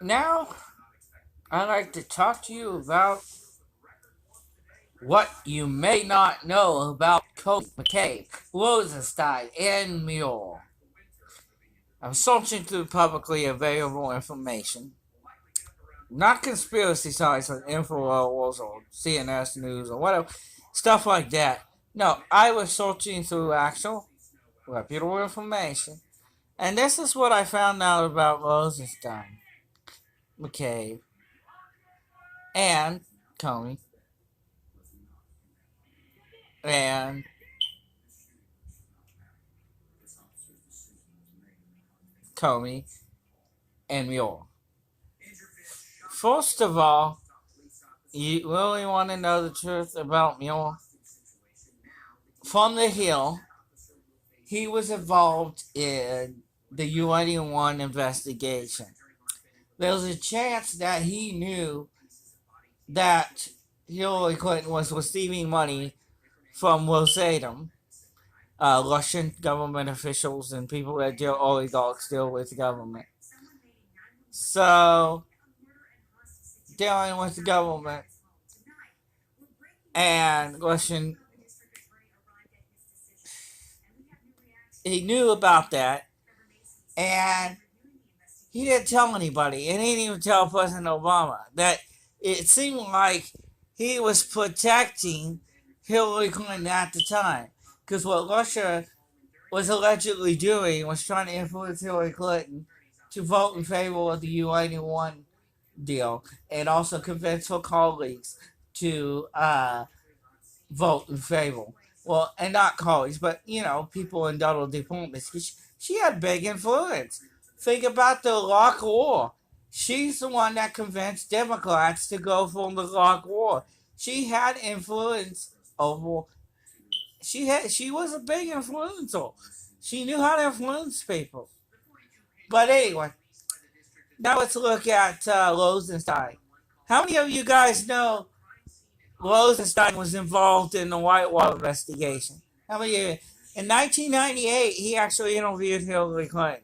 Now, I'd like to talk to you about what you may not know about Cody McCabe, Rosenstein, and Muir. I'm searching through publicly available information, not conspiracy sites like InfoWars or CNS News or whatever, stuff like that. No, I was searching through actual reputable information, and this is what I found out about Rosenstein, McCabe, and Comey, and Comey, and Muir. First of all, you really want to know the truth about Muir? From the Hill, he was involved in the UN investigation. There was a chance that he knew that Hillary Clinton was receiving money from Rosatom, Russian government officials and people that deal oligarchs deal with the government. So, dealing with the government and Russian, he knew about that, and he didn't tell anybody, and he didn't even tell President Obama. That it seemed like he was protecting Hillary Clinton at the time, because what Russia was allegedly doing was trying to influence Hillary Clinton to vote in favor of the UN deal, and also convince her colleagues to vote in favor. Well, and not colleagues, but people in double diplomacy. She had big influence. Think about the Iraq War. She's the one that convinced Democrats to go for the Iraq War. She had influence over. She was a big influencer. She knew how to influence people. But anyway, now let's look at Rosenstein. How many of you guys know Rosenstein was involved in the Whitewater investigation? How many of you? In 1998, he actually interviewed Hillary Clinton.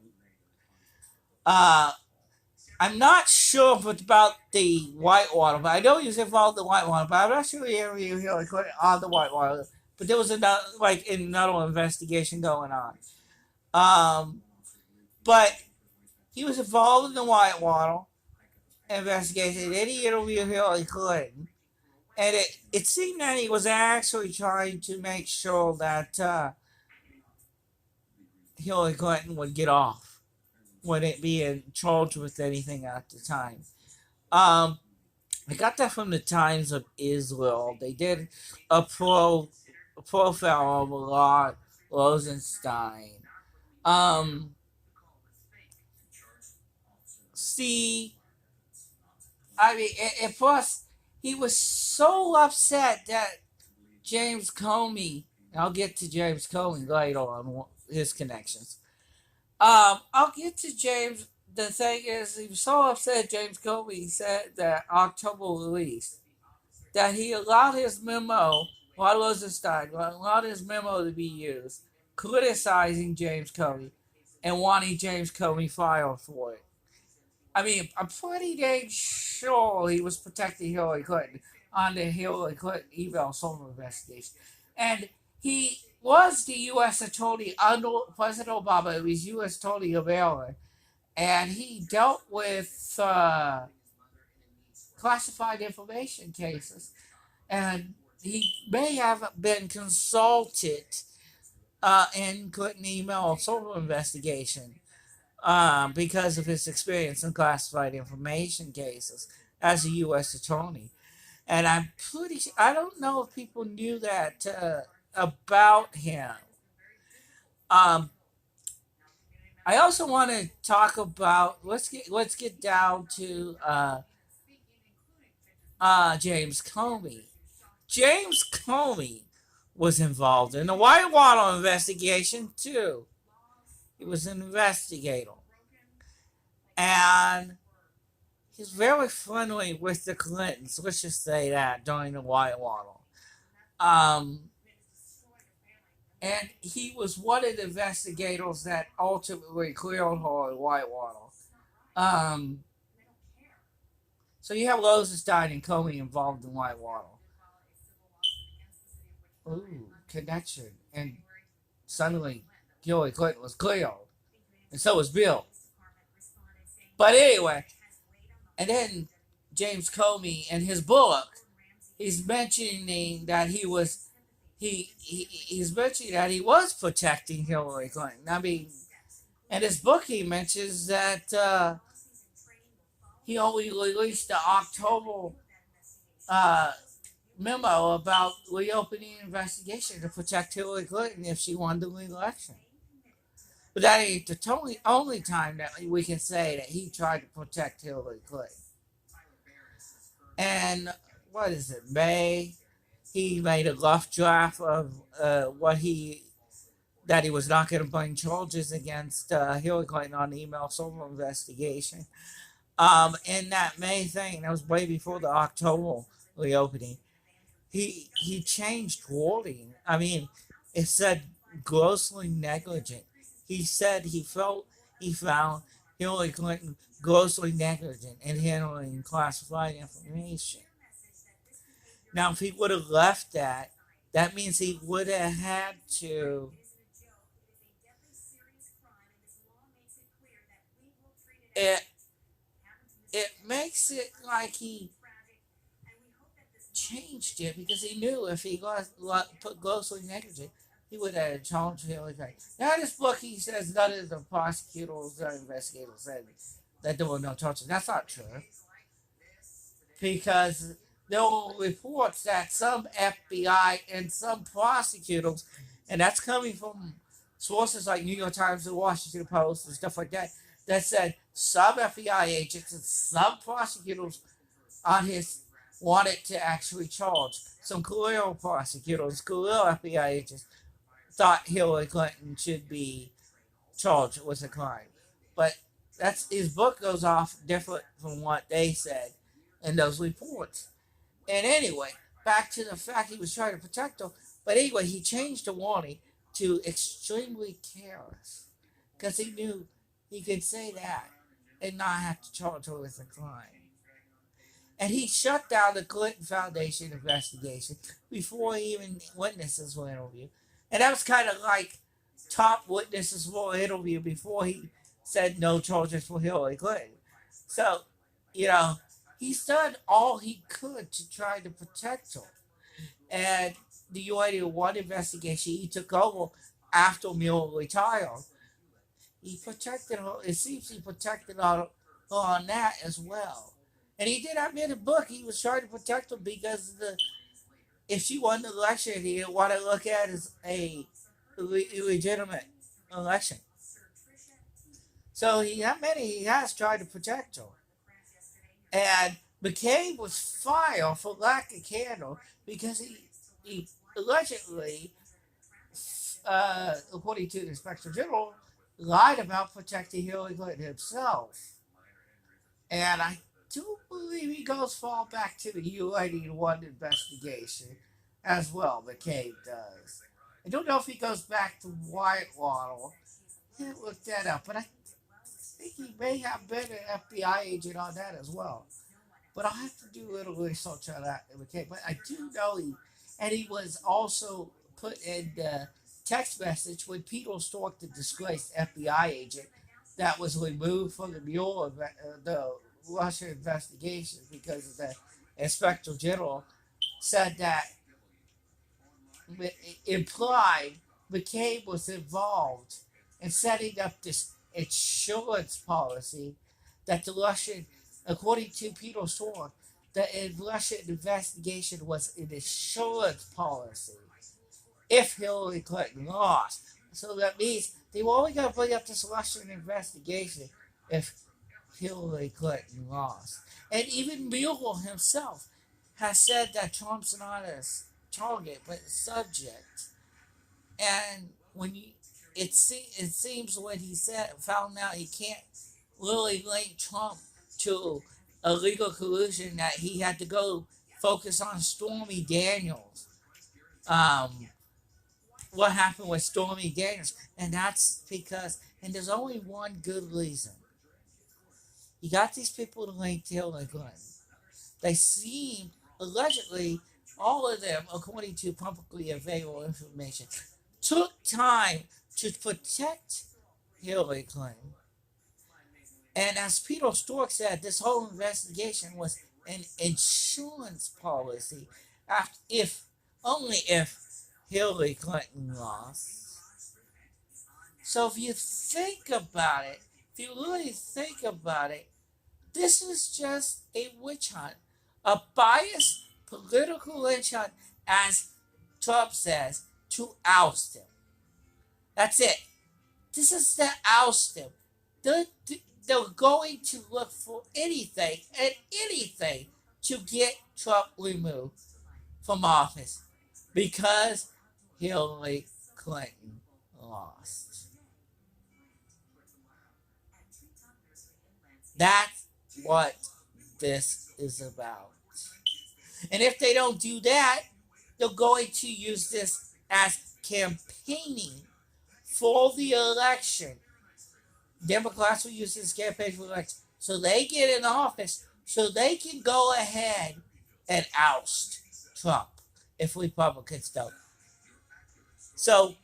I'm not sure about the Whitewater, but I know he was involved in the Whitewater, but I'm not sure he interviewed Hillary Clinton on the Whitewater. But there was another investigation going on. But he was involved in the Whitewater investigation. Then he interviewed Hillary Clinton. And it seemed that he was actually trying to make sure that Hillary Clinton would get off, wouldn't be charged with anything at the time. I got that from the Times of Israel. They did a profile of Lord Rosenstein. See, I mean, and plus, he was so upset that James Comey, I'll get to James Comey later on his connections. I'll get to James. The thing is, he was so upset James Comey said that October release that he allowed his memo, Rod Rosenstein, allowed his memo to be used, criticizing James Comey and wanting James Comey fired for it. I mean, I'm pretty dang sure he was protecting Hillary Clinton on the Hillary Clinton email server investigation. And he was the U.S. attorney under President Obama. He was U.S. attorney of Maryland. And he dealt with classified information cases. And he may have been consulted in Clinton email server investigation. Because of his experience in classified information cases as a U.S. attorney. And I'm pretty sure, I don't know if people knew that about him. I also want to talk about, let's get down to James Comey. James Comey was involved in the Whitewater investigation too. He was an investigator. And he's very friendly with the Clintons. Let's just say that during the Whitewater. And he was one of the investigators that ultimately cleared her in Whitewater. So you have Rosenstein and Comey involved in Whitewater. Ooh, connection. And suddenly Hillary Clinton was cleared. And so was Bill. But anyway, and then James Comey in his book, he's mentioning that he's mentioning that he was protecting Hillary Clinton. I mean, in his book he mentions that he only released the October uh, memo about reopening an investigation to protect Hillary Clinton if she won the election. But that ain't the only time that we can say that he tried to protect Hillary Clinton. And what is it, May? He made a rough draft of that he was not going to bring charges against Hillary Clinton on the email server investigation. In that May thing, that was way before the October reopening, he changed wording. I mean, it said grossly negligent. He said he found Hillary Clinton grossly negligent in handling classified information. Now, if he would have left that, that means he would have had to. It it makes it like he changed it because he knew if he put grossly negligent, he would have challenged Hillary Clinton. Now, in this book, he says none of the prosecutors or investigators said that there were no charges. That's not true because there were reports that some FBI and some prosecutors, and that's coming from sources like New York Times and Washington Post and stuff like that, that said some FBI agents and some prosecutors on his wanted to actually charge. Some career prosecutors, career FBI agents thought Hillary Clinton should be charged with a crime. But that's his book goes off different from what they said in those reports. And anyway, back to the fact he was trying to protect her. But anyway, he changed the warning to extremely careless because he knew he could say that and not have to charge her with a crime. And he shut down the Clinton Foundation investigation before even witnesses were interviewed. And that was kind of like top witnesses were interviewed before he said no charges for Hillary Clinton. So, he's done all he could to try to protect her. And the UAD1 investigation he took over after Mueller retired, he protected her. It seems he protected her on that as well. And he did admit in the book he was trying to protect her because if she won the election, he didn't want to look at it as a illegitimate election. So he has tried to protect her. And McCabe was fired for lack of candor because he allegedly, according to the Inspector General, lied about protecting Hillary Clinton himself. And I do believe he goes far back to the U81 investigation as well, McCabe does. I don't know if he goes back to Whitewater. I didn't look that up, but I think he may have been an FBI agent on that as well. But I'll have to do a little research on that, McCabe. But I do know he was also put in the text message when Peter Strzok, the disgraced FBI agent that was removed from the Russia investigation because the Inspector General said that implied McCabe was involved in setting up this insurance policy that the Russian, according to Peter Strzok, the Russian investigation was an insurance policy if Hillary Clinton lost. So that means they were only going to bring up this Russian investigation if Hillary Clinton lost. And even Mueller himself has said that Trump's not a target but a subject. And it seems when he found out he can't really link Trump to illegal collusion, that he had to go focus on Stormy Daniels. What happened with Stormy Daniels, and that's because, and there's only one good reason. You got these people to link to Hillary Clinton. They seem, allegedly, all of them, according to publicly available information, took time to protect Hillary Clinton. And as Peter Strzok said, this whole investigation was an insurance policy, if only if Hillary Clinton lost. So if you think about it, if you really think about it, this is just a witch hunt, a biased political witch hunt, as Trump says, to oust him. That's it. This is to oust him. They're going to look for anything and anything to get Trump removed from office because Hillary Clinton lost. That's what this is about. And if they don't do that, they're going to use this as campaigning for the election. Democrats will use this campaign for the election. So they get in office so they can go ahead and oust Trump if Republicans don't. So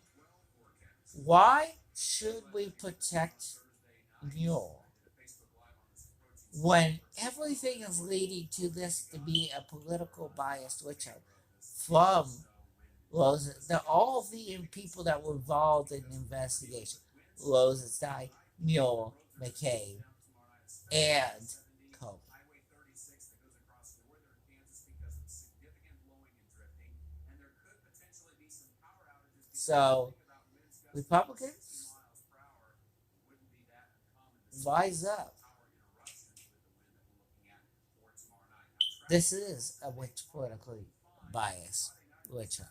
why should we protect Mueller when everything is leading to this to be a political biased witch hunt from all of the people that were involved in the investigation? Rosenstein, Mueller, McCabe, and Comey. So, Republicans, rise up. This is a politically biased witch hunt.